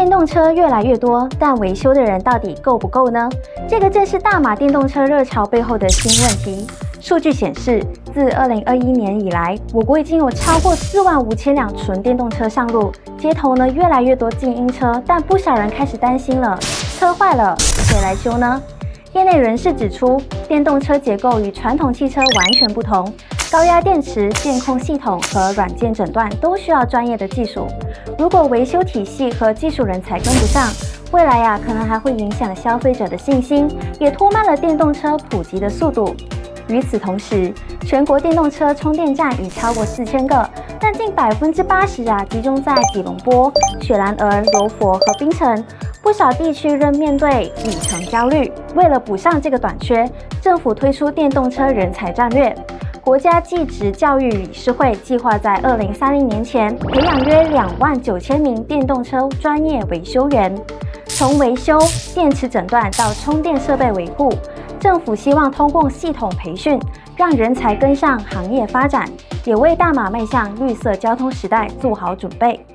电动车越来越多，但维修的人到底够不够呢？这个正是大马电动车热潮背后的新问题。数据显示，自2021年以来，我国已经有超过45000辆纯电动车上路，街头呢越来越多静音车，但不少人开始担心了：车坏了，谁来修呢？业内人士指出，电动车结构与传统汽车完全不同，高压电池、电控系统和软件诊断都需要专业的技术。如果维修体系和技术人才跟不上，未来可能还会影响消费者的信心，也拖慢了电动车普及的速度。与此同时，全国电动车充电站已超过4000个，但近80%集中在吉隆坡、雪兰莪、柔佛和槟城。不少地区仍面对里程焦虑。为了补上这个短缺，政府推出电动车人才战略。国家技职教育理事会计划在2030年前培养约29000名电动车专业维修员。从维修、电池诊断到充电设备维护，政府希望通过系统培训，让人才跟上行业发展，也为大马迈向绿色交通时代做好准备。